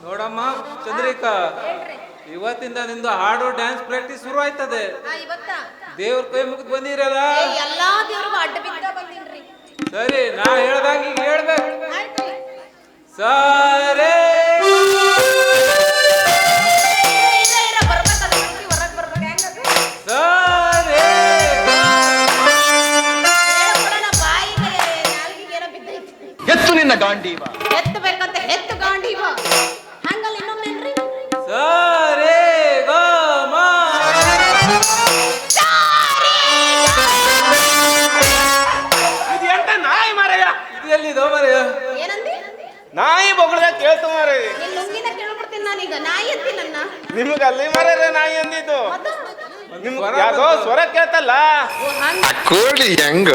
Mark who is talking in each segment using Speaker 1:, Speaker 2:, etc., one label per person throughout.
Speaker 1: ನೋಡಮ್ಮ ಚಂದ್ರಿಕಾ, ಇವತ್ತಿಂದ ನಿಂದು ಹಾಡು ಡ್ಯಾನ್ಸ್ ಪ್ರಾಕ್ಟೀಸ್ ಶುರು ಆಯ್ತದೆ. ದೇವ್ರ ಕೈ ಮುಗಿದ್ ಬಂದಿರಲ್ಲ,
Speaker 2: ಎಲ್ಲಾ ದೇವ್ರಿಗೂ ಅಡ್ಡ ಬಿದ್ದ ಬಂದಿನ್ರಿ.
Speaker 1: ಸರಿ, ನಾ ಹೇಳ್ದಂಗ ಈಗ ಹೇಳ್ಬೇಕು. ಸರಿ
Speaker 3: ಎತ್ತು ನಿನ್ನ ಗಾಂಡೀವ,
Speaker 2: ಎತ್ತಬೇಕಂತ ಎತ್ತು ಗಾಂಡೀವ. ಹಂಗಲ್ಲ ಇನ್ನೊಮ್ಮೆನ್ರಿ.
Speaker 1: ಸರಿ ಗ ಮ
Speaker 3: ಇದು ಎಂತ ನಾಯಿ ಮಾರಯ್ಯ?
Speaker 1: ಇದು ಎಲ್ಲಿದೋ ಮಾರಯ್ಯ?
Speaker 2: ಏನಂದಿ?
Speaker 3: ನಾಯಿ ಬೊಗಳದಾಗ ಕೇಳ್ತು ಮಾರಯ್ಯ.
Speaker 2: ನಿನ್ ಲುಂಗಿನ ಕೇಳ್ಬಿಡ್ತೀನಿ ನಾನೀಗ. ನಾಯಿ ಅಂತಿ ನನ್ನ.
Speaker 3: ನಿಮ್ಗೆ ಅಲ್ಲಿ ಮಾರಯ್ಯ ನಾಯಿ ಅಂದಿದ್ದು. ನಿಮ್ಗೆ ಯಾವ್ದೋ ಸ್ವರ ಕೇಳ್ತಲ್ಲ.
Speaker 4: ಕೋಳಿ ಹೆಂಗ?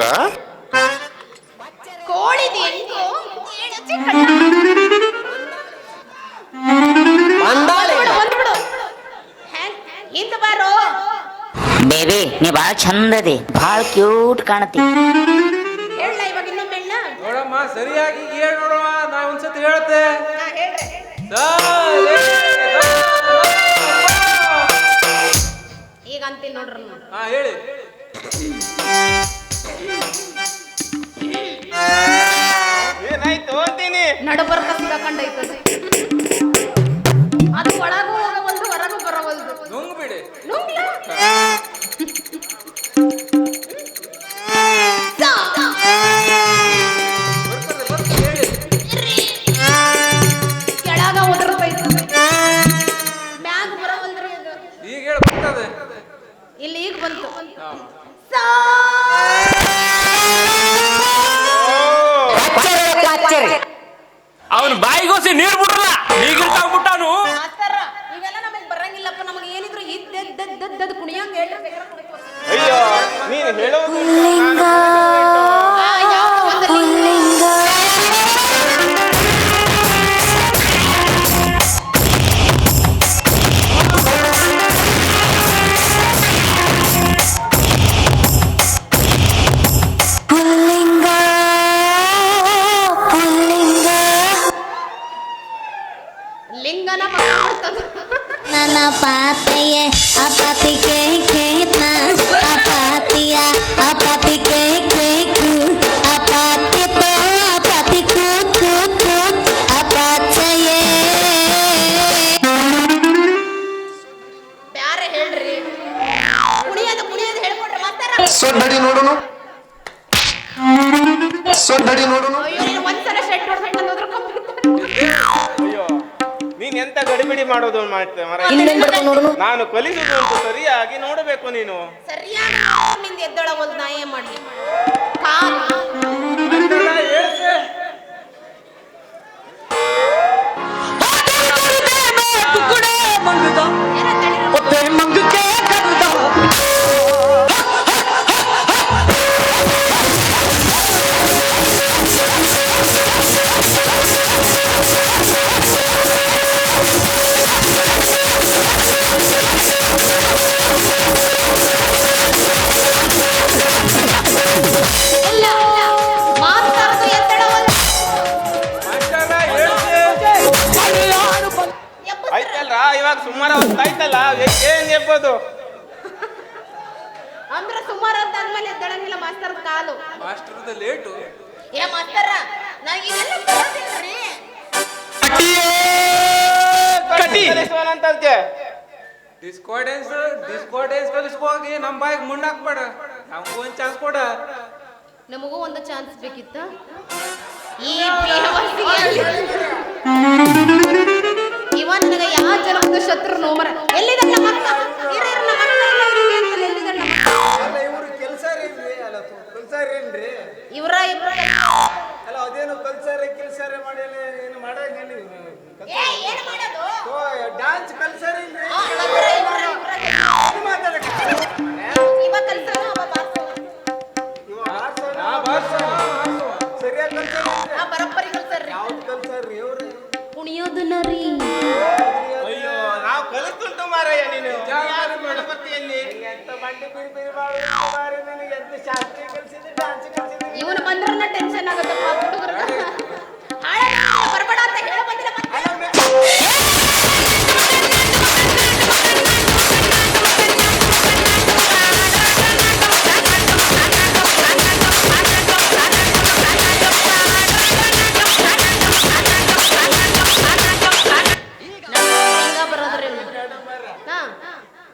Speaker 2: ಕೋಳಿದು ಹೆಂಗೋ ಹಿಂದ ಬಾರೋ.
Speaker 5: ಬೇಬಿ ನೀ ಬಾಳ ಚಂದದಿ, ಬಾಳ ಕ್ಯೂಟ್ ಕಾಣತಿ.
Speaker 2: ಹೇಳ ಇವಾಗ ಇನ್ನೊಮ್ಮೆ ಹೇಳ.
Speaker 1: ನೋಡಮ್ಮ ಸರಿಯಾಗಿ ಹೇಳ್ ನೋಡುವ, ನಾ ಒಂದ್ಸತಿ ಹೇಳ್ತೆ.
Speaker 2: ಹೇಳ್ರಿ. ಈಗ ಅಂತೀನಿ ನೋಡ್ರಿ.
Speaker 1: ಹಾ ಹೇಳಿ.
Speaker 3: ಏನಾಯ್ತು ಅಂತೀನಿ?
Speaker 2: ನಡಬರ್ಕ ಸಿಗಾಕೊಂಡೈತದೆ. ಅದು ಒಳಗೂ ಹೋಗವಲ್ದು, ಹೊರಗೂ ಬರವಲ್ದು.
Speaker 1: ನುಂಗ್ ಬಿಡಿ.
Speaker 2: ನುಂಗ್ಲ?
Speaker 1: ಹೇಳಿ.
Speaker 2: ಕೆಳಗ ಒದರ್ಬೈತು. ಬ್ಯಾಗ್ ಬರವಲ್ದ್ರಿ ಇದು.
Speaker 1: ಈಗ ಹೇಳಿ ಬರ್ತದೆ.
Speaker 2: ಇಲ್ಲಿ ಈಗ ಬಂತು.
Speaker 3: ಅವನು ಬಾಯಿಗೋಸಿ ನೀರು ಬಿಡ್ರಲ್ಲ, ಈಗಿರ್ತಾಗ್ಬಿಟ್ಟಾನು.
Speaker 2: ಇವೆಲ್ಲ ನಮಗ್ ಬರಂಗಿಲ್ಲಪ್ಪ. ನಮಗೆ ಏನಿದ್ರು ಇದ್ದದ್ದು ಕುಣಿಯಂಗ್ ಹೇಳ್ರಿ.
Speaker 3: ಅಯ್ಯೋ, ನೀನು ಹೇಳೋದು
Speaker 2: ಲಿಂಗನ
Speaker 6: ನನ್ನ ಪಾತೆಯೇ ಅಪಾತಿಗೆ ಕೇತ ಅಪಾತಿಯ ಅಪಾತಿಗೆ ಕೇಕು ಅಪಾತಿತೋ ಅಪಾತಿ ಕೂತು ಅಪಾಚಯೇ.
Speaker 2: ಬ್ಯಾರೆ ಹೇಳ್ರಿ. ಕುಣಿಯೋದು ಹೇಳ್ಕೊಡ್ರಿ ಮಾತಾರ.
Speaker 4: ಸೊಡ್ಡಡಿ ನೋಡುನು, ಸೊಡ್ಡಡಿ ನೋಡುನು.
Speaker 2: ಅಯ್ಯೋ, ನೀನು ಒಂದ್ಸಲ ಶೆಟ್ ಹೊಡ್ಕೊಂಡು
Speaker 3: ಅಯ್ಯೋ, ನೀನ್ ಎಂತ ಗಡಿಬಿಡಿ ಮಾಡೋದು ಮಾಡ್ತೇವೆ. ನಾನು ಕಲಿಸುದು ಅಂತ ಸರಿಯಾಗಿ ನೋಡಬೇಕು ನೀನು.
Speaker 2: ಸರಿಯಾಗಿ ನಿಂದ ಎದ್ದಳ ಒಂದು ನಾ ಏನ್ ಮಾಡ್ಲಿ? ಕಾಲು
Speaker 1: ಹೇಳ್ತೆ.
Speaker 3: ಆಯ್ತಲ್ರ, ಇವಾಗ ಸುಮಾರು ಆಯ್ತಲ್ಲ, ಏನ್ ಎಬ್ಬೋದು
Speaker 2: ಅಂದ್ರೆ ಸುಮಾರು ಅಂತ ಅಂದ್ಮೇಲೆ ಎದ್ದಳಂಗಿಲ್ಲ ಮಾಸ್ತರ್ ಕಾಲು.
Speaker 1: ಮಾಸ್ಟರ್ದ ಲೇಟು.
Speaker 2: ಏ ಮಾಸ್ತರ, ನನಗೆ ಇದೆಲ್ಲ ಬರೋದಿಲ್ರಿ.
Speaker 3: ಕಲಿಸುವನಂತರ್ಜೆ
Speaker 1: ಡಿಸ್ಕೋ ಡ್ಯಾನ್ಸ್ ಕಲಿಸ್ಕೋಗಿ ನಮ್ಮ ಬಾಯಿಗೆ ಮುಣ್ಣಾಕ್ಬೇಡ. ನಮಗೂ ಒಂದು ಚಾನ್ಸ್ ಕೊಡ.
Speaker 2: ನಮಗೂ ಒಂದು ಚಾನ್ಸ್ ಬೇಕಿತ್ತ. ಈ ಬೇವರ್ಸಿಗೆ ಸತ್ರು ನೋ ಮರ ಎಲ್ಲಿದ್ದಾರೆ ನಮ್ಮ ಅಕ್ಕ ಇರು ಇರು ನಮ್ಮ ಅಕ್ಕ ಇಲ್ಲ ಇವ್ರಿಗೆ ಅಂತಲ್ಲ ಎಲ್ಲಿದ್ದಾರೆ ನಮ್ಮ ಅಕ್ಕ
Speaker 7: ಅಲ್ಲ ಇವ್ರು ಕೆಲಸ ಏನ್ರಿ ಅಲ್ಲ ಕಲ್ಸಾರ ಏನ್ರಿ
Speaker 2: ಇವರ ಇಬ್ರ
Speaker 7: ಅಲ್ಲ ಅದೇನು ಕಲ್ಸಾರ ಮಾಡಿ ಏನು ಮಾಡಂಗಿಲ್ಲ
Speaker 2: ಏ ಏನು ಮಾಡೋದು
Speaker 7: ಡ್ಯಾನ್ಸ್ ಕಲ್ಸಾರ ಏನ್ರಿ
Speaker 2: ಇವ ಕಲ್ಸನ ಅವ ಬಾರ್ಸೋನ
Speaker 7: ಸರಿಯಾಗಿ ಕಲ್ಸಾರ
Speaker 2: ಆ ಬರಬ್ಬರಿ ಕಲ್ಸರ್ರಿ
Speaker 7: ಯಾವ್ದು ಕಲ್ಸಾರ್ರಿ ಇವ್ರು
Speaker 2: ಕುಣಿಯೋದನ್ನ ರೀ
Speaker 3: ಅಯ್ಯೋ ನಾವು ಕಲಿತುಂಟು ಮಾರಾಯ ನೀನು ಗಣಪತಿಯಲ್ಲಿ
Speaker 7: ಎಂತ ಬಂಡಿ ಬಿರಿ ಬಿರಿ ಮಾಡೋದು ಮಾರಿ ನಿನಗೆ ಎಂತ ಶಾಸ್ತ್ರೀಯ ಕಲ್ಸಿದ್ರೆ ಡ್ಯಾನ್ಸ್ ಕಲ್ಸಿದ್ರೆ
Speaker 2: ಇವನು ಬಂದ್ರನ್ನ ಟೆನ್ಷನ್ ಆಗುತ್ತಪ್ಪ ಹುಡುಗರು ಬರಬೇಡ ಅಂತ ಹೇಳ ಬಂದಿಲ್ಲ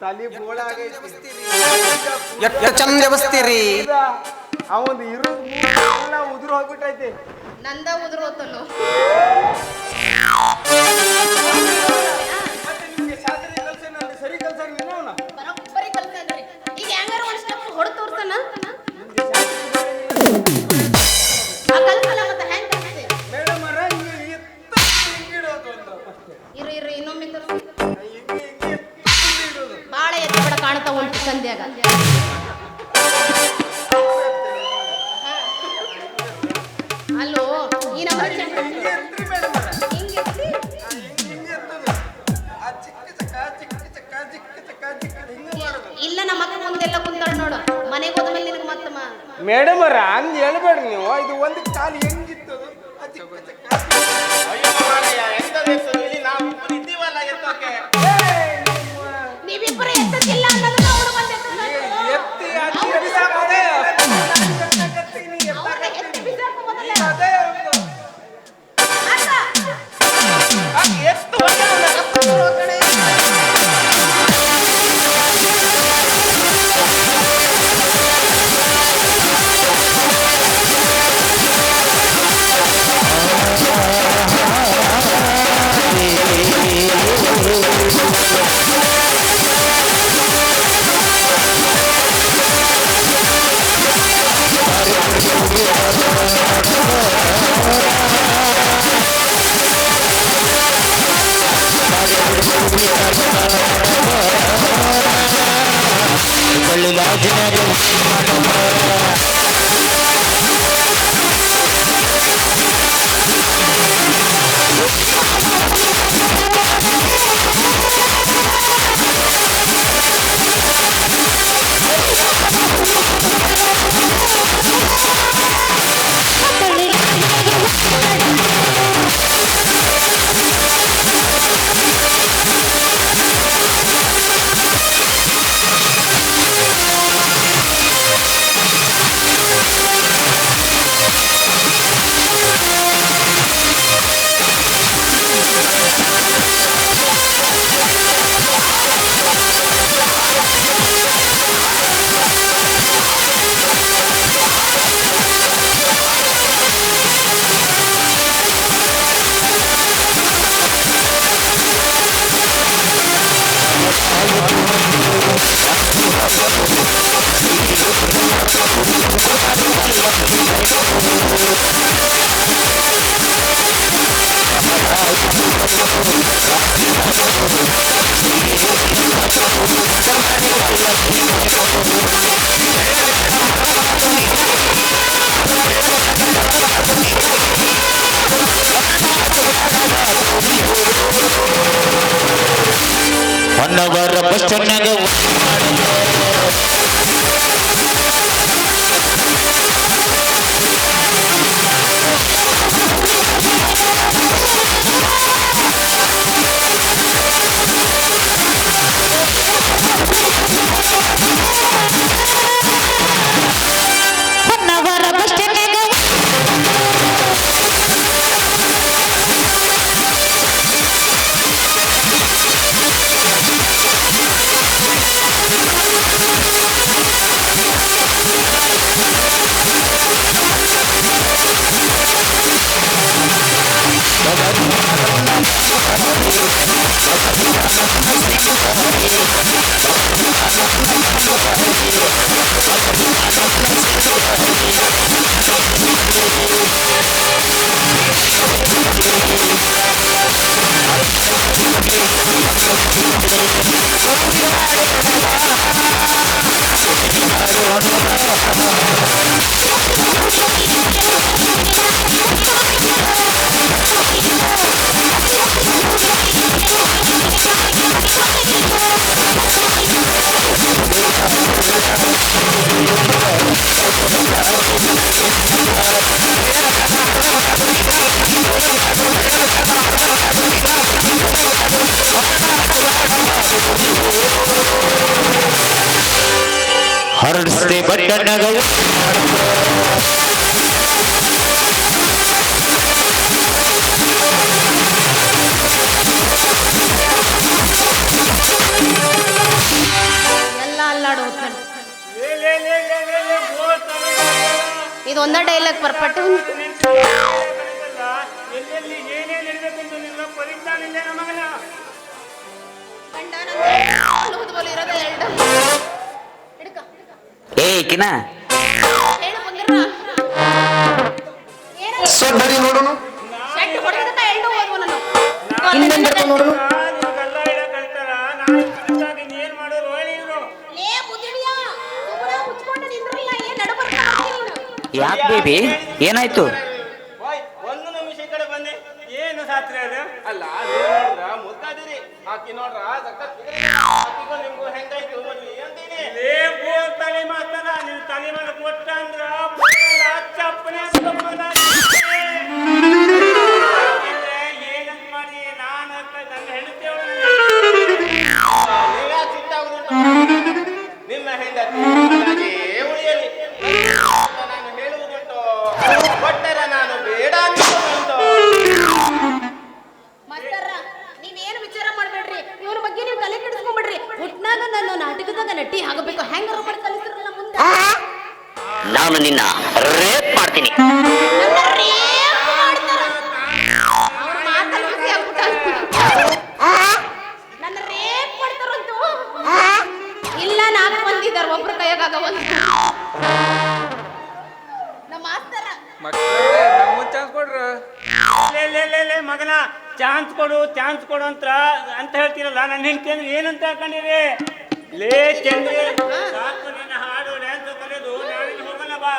Speaker 7: ತಲಿ ಬೋಳ ಆಗೈತಿ
Speaker 8: ಎಷ್ಟು ಚಂದ ಬಸ್ತೀರಿ
Speaker 7: ಅವಂದು ಇರು ಎಲ್ಲ ಉದುರು ಹೋಗ್ಬಿಟ್ಟೈತಿ
Speaker 2: ನಂದ ಉದುರು ಹೋತಲ್ಲೋ
Speaker 7: ಮತ್ತೆ ನಿಮ್ಗೆ ಶಾಸ್ತ್ರೀಯ ಕಲ್ಸೇನಲ್ಲಿ ಸರಿ ಕಲ್ಸಾರ ನೀನು ಅವನ
Speaker 2: ಬರೋಬ್ಬರಿ ಕಲ್ತೇನ್ರಿ ಈಗ ಹೆಂಗಾರ ಒಂದ್ ಸ್ಟೆಪ್ ಹೊಡೆದು ತೋರ್ಸನ ಆ ಕಲ್ಸಲ್ಲ ಮತ್ತೆ ಹೆಂಗ್ ಕಲ್ಸಿ
Speaker 7: ಮೇಡಮ್ ಅರ ಹಿಂಗಿಡೋದು ಅಂತ ಅಷ್ಟೇ
Speaker 2: ಇರು ಇರು ಇನ್ನೊಮ್ಮೆ ತೋರ್ಸಿ
Speaker 7: ಇಡೋದು
Speaker 2: ಬಾಳ ಎತ್ತಬಡ ಕಾಣ್ತಾ ಉಂಟು ಸಂಧ್ಯಾಗ ಅಲ್ಲೋ ಈ ನಮ್ಮ
Speaker 7: ಹಿಂಗೆ ಎತ್ರಿ ಮೇಡಮ್ ಅರ
Speaker 2: ಹಿಂಗೆ ಎತ್ತಿ
Speaker 7: ಹಿಂಗೆ ಎತ್ತದು ಆ ಚಿಕ್ಕ ಚಿಕ್ಕ ಹಿಂಗೆ ಮಾಡೋದು
Speaker 2: ಇಲ್ಲ ನಮ್ಮ ಅಕ್ಕ ಮುಂದೆಲ್ಲ ಕುಂತಾಳ ನೋಡು ಮನೆಗೆ ಹೋದ್ಮೇಲೆ ನಿನಗೆ ಮತ್ತೆ
Speaker 7: ಮೇಡಮ್ ಅರ ಹಂಗೆ ಹೇಳ್ಬೇಡ್ರಿ ನೀವು ಇದು ಒಂದು ಕಾಲು ಹೆಂಗಿತ್ತದು ಆ ಚಿಕ್ಕ
Speaker 3: ಅಯ್ಯೋ ಮಾರಾಯ ಎಂತದು ಇಲ್ಲಿ ನಾವು ಇಬ್ಬರು ಇದ್ದೀವಲ್ಲ ಎತ್ತೋಕೆ
Speaker 2: ನೀವಿಬ್ಬರು ಎತ್ತಕ್ಕಿಲ್ಲ ಅನ್ನೋದನ್ನ ಅವಳು ಬಂದು
Speaker 1: ಎತ್ತಿ ಅಜ್ಜಿ ಎಬ್ಬಿಸಾಕೋದೆ.
Speaker 2: ಎತ್ತಿ ಬಿಸಾಕು ಮೊದಲೇ.
Speaker 1: ಅದೇ ಒಂದು.
Speaker 2: ಅಕ್ಕ,
Speaker 3: ಎತ್ತು ಹೋಗಿ ಅವನ.
Speaker 2: ಅಕ್ಕ ಬರೋ ಕಡೆ.
Speaker 5: ಹೊನ್ನವರ ಬಸ್ ಸ್ಟ್ಯಾಂಡ್ನಾಗ ಹೊನ್ನವರ ಬಸ್ ಸ್ಟ್ಯಾಂಡ್ನಾಗ
Speaker 9: ಹರಡಿಸದೆ ಬಟ್ಟಣಗಳು
Speaker 2: ಎಲ್ಲ ಅಲ್ಲಾಡು ಇದು ಒಂದೇ ಡೈಲಾಗ್ ಪರ್ಫೆಕ್ಟ್.
Speaker 3: ಎಲ್ಲೆಲ್ಲಿ ಏನೇನು ಇರ್ಬೇಕಂತ ನಿನ್ನ ಪರಿಜ್ಞಾನ ನಮಗಲ್ಲ.
Speaker 5: ಏ ಕಿನ
Speaker 4: ಸೊಡ್ಡಡಿ ನೋಡುನು
Speaker 6: ಇನ್ನೊಂದು ಬರ್ತಾವ ನೋಡುನು
Speaker 3: ಏನ್ ಮಾಡೋರು ಹೇಳಿ ಇವ್ರು?
Speaker 5: ಯಾಕೆ ಬೇಬಿ ಏನಾಯ್ತು?
Speaker 3: ಓಯ್, ಒಂದು ನಿಮಿಷ ಈ ಕಡೆ ಬಂದೆ. ಏನು ಶಾಸ್ತ್ರಿ ಅದು? ಅಲ್ಲ ನೀವ್ ನೋಡ್ರ ಮುದ್ದಾದಿರಿ, ಆಕಿ ನೋಡ್ರ ಸಖತ್ ಆಕಿಗೂ ನಿಮ್ಗೂ ಹೆಂಗಾಯ್ತು ಮದ್ವೆ ಅಂತೀನಿ. ತಲೆ ಮಾತಾಡ ನೀನ್ ತಲೆ ಮೇಲೆ ಕೊಟ್ಟ ಅಂದ್ರ ಚಪ್ಪನೆ ಏನಂತ ಮಾಡಿ ನಾನು ನನ್ನ ಹೆಂಡತಿ ನಿಮ್ಮ ಹೆಂಡತಿ ಉಳಿಯಲಿ. ನಾನು ಹೇಳುವುದುಂಟು, ಕೊಟ್ಟರ ನಾನು ಬೇಡ ಅನ್ನುವುದುಂಟು.
Speaker 2: ನೀವೇನು ವಿಚಾರ ಮಾಡ್ಬೇಡ್ರಿ, ಇವ್ರ ಬಗ್ಗೆ ನೀವು ತಲೆ ಕೆಡಿಸ್ಕೊಂಡ್ಬಿಡ್ರಿ. ಹುಟ್ನಾಗ ನಾನು ನಾಟಕದಾಗ ನಟಿ ಆಗಬೇಕು ಹೆಂಗಾರ ಮಾಡಿ ಕಲಿಸಿರಲ್ಲ ಮುಂದೆ.
Speaker 5: ನಾನು ನಿನ್ನ ರೇಪ್ ಮಾಡ್ತೀನಿ.
Speaker 2: ಅವ್ರ ಮಾತಲ್ಲಿ ಬಿಸಿ ಆಗ್ಬಿಟ್ಟಾರ. ನನ್ನ ರೇಪ್ ಮಾಡ್ತಾರಂತೂ. ಇಲ್ಲ 4 ಮಂದಿ ಇದಾರ, ಒಬ್ರು ಕೈಯಾಗ ಒಂದು. ನಮ್ಮ ಮಾಸ್ತರ
Speaker 1: ಮಕ್ಕಳೇ ನಮಗ್ ಚಾನ್ಸ್ ಕೊಡ್ರ.
Speaker 3: ಮಗನ ಚಾನ್ಸ್ ಕೊಡು ಅಂತ ಹೇಳ್ತೀರಲ್ಲ. ನನ್ನ ಹೆಂಡತಿ ಅಂದ್ರೆ ಏನಂತ ಹಾಕೊಂಡಿರಿ? ಲೇ ಚಂದ್ರಿ, ಸಾಕು ನಿನ್ನ ಹಾಡು ಡ್ಯಾನ್ಸ್ ಕಲಿಯೋದು. ನಾನಿಲ್ಲಿ ಹೋಗಲ್ಲ ಬಾ.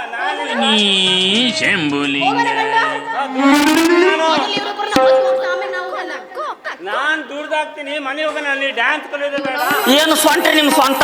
Speaker 3: ನಾನ್ ದುಡ್ದಾಕ್ತೀನಿ, ಮನೆ ಹೋಗೋಣ. ಅಲ್ಲಿ ಡ್ಯಾನ್ಸ್ ಕಲಿಯೋದು ಬೇಡ.
Speaker 5: ಏನು ಸ್ವಂಟ ನಿಮ್ ಸ್ವಂತ?